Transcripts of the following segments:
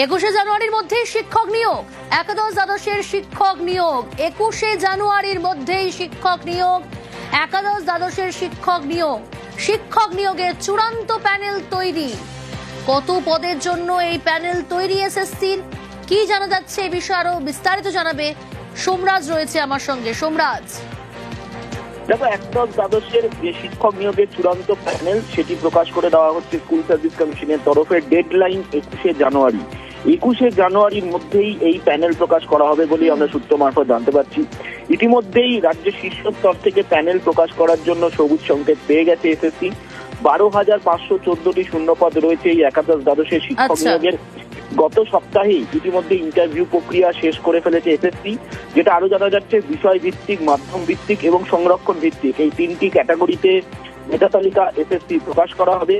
21শে জানুয়ারির মধ্যেই শিক্ষক নিয়োগ, একাদশ দ্বাদশের শিক্ষক নিয়োগ। 21শে জানুয়ারির মধ্যেই শিক্ষক নিয়োগ, একাদশ দ্বাদশের শিক্ষক নিয়োগ। শিক্ষক নিয়োগের চূড়ান্ত প্যানেল তৈরি। কত পদের জন্য এই প্যানেল তৈরি এসএসসির, কি জানা যাচ্ছে এই বিষয়ে আরো বিস্তারিত জানাবে সোমরাজ রয়েছে আমার সঙ্গে। সোমরাজ, দেখো, একাদশ দ্বাদশের যে শিক্ষক নিয়োগের চূড়ান্ত প্যানেল সেটি প্রকাশ করে দেওয়া হচ্ছে স্কুল সার্ভিস কমিশনের তরফে। ডেডলাইন 21শে জানুয়ারি। 21শে জানুয়ারির মধ্যেই এই প্যানেল প্রকাশ করা হবে বলে আমরা সূত্র মারফত জানতে পারছি। ইতিমধ্যেই রাজ্যের শীর্ষ স্তর থেকে প্যানেল প্রকাশ করার জন্য সবুজ সংকেত পেয়ে গেছে এসএসসি। 12,514টি শূন্যপদ রয়েছে এই একাদশ দ্বাদশের শিক্ষক নিয়োগের। গত সপ্তাহেই ইতিমধ্যে ইন্টারভিউ প্রক্রিয়া শেষ করে ফেলেছে এসএসসি, যেটা আরো জানা যাচ্ছে বিষয় ভিত্তিক, মাধ্যম ভিত্তিক এবং সংরক্ষণ ভিত্তিক এই তিনটি ক্যাটাগরিতে মেধা তালিকা এসএসসি প্রকাশ করা হবে।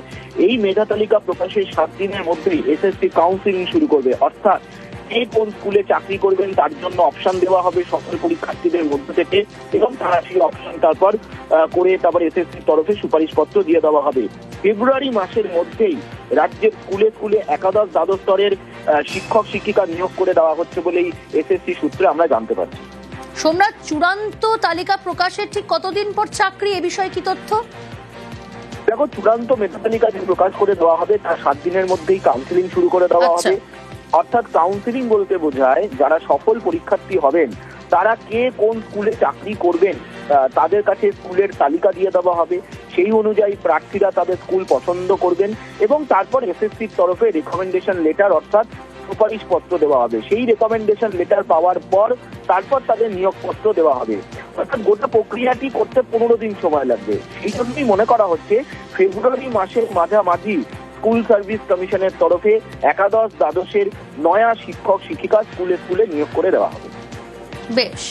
এই মেধা তালিকা প্রকাশের 7 দিনের মধ্যেই এসএসসি কাউন্সিলিং শুরু করবে, অর্থাৎ কে কোন স্কুলে চাকরি করবেন তার জন্য অপশন দেওয়া হবে সকল পরীক্ষার্থীদের মধ্যে থেকে, এবং তারা সেই অপশন তারপর এসএসসির তরফে সুপারিশপত্র দিয়ে দেওয়া হবে। ফেব্রুয়ারি মাসের মধ্যেই রাজ্যের স্কুলে স্কুলে একাদশ দ্বাদশ স্তরের শিক্ষক শিক্ষিকা নিয়োগ করে দেওয়া হচ্ছে বলেই এসএসসি সূত্রে আমরা জানতে পারছি। সোমরাজ, চূড়ান্ত তালিকা প্রকাশের ঠিক কতদিন পর চাকরি, এ বিষয়ে কি তথ্য? দেখো, চূড়ান্ত মেধা তালিকা যে প্রকাশ করে দেওয়া হবে তার 7 দিনের মধ্যেই কাউন্সিলিং শুরু করে দেওয়া হবে। অর্থাৎ কাউন্সিলিং বলতে বোঝায় যারা সফল পরীক্ষার্থী হবেন তারা কে কোন স্কুলে চাকরি করবেন তাদের কাছে স্কুলের তালিকা দিয়ে দেওয়া হবে। সেই অনুযায়ী প্রার্থীরা তাদের স্কুল পছন্দ করবেন এবং তারপর এসএসসির তরফে রেকমেন্ডেশন লেটার অর্থাৎ সুপারিশপত্র দেওয়া হবে। সেই রেকমেন্ডেশন লেটার পাওয়ার পর তারপর তাদের নিয়োগপত্র দেওয়া হবে। অর্থাৎ গোটা প্রক্রিয়াটি করতে 15 দিন সময় লাগবে। সেই জন্যই মনে করা হচ্ছে ফেব্রুয়ারি মাসের মাঝামাঝি স্কুল সার্ভিস কমিশনের তরফে একাদশ দ্বাদশের নয়া শিক্ষক শিক্ষিকা স্কুলে স্কুলে নিয়োগ করে দেওয়া হবে। বেশ।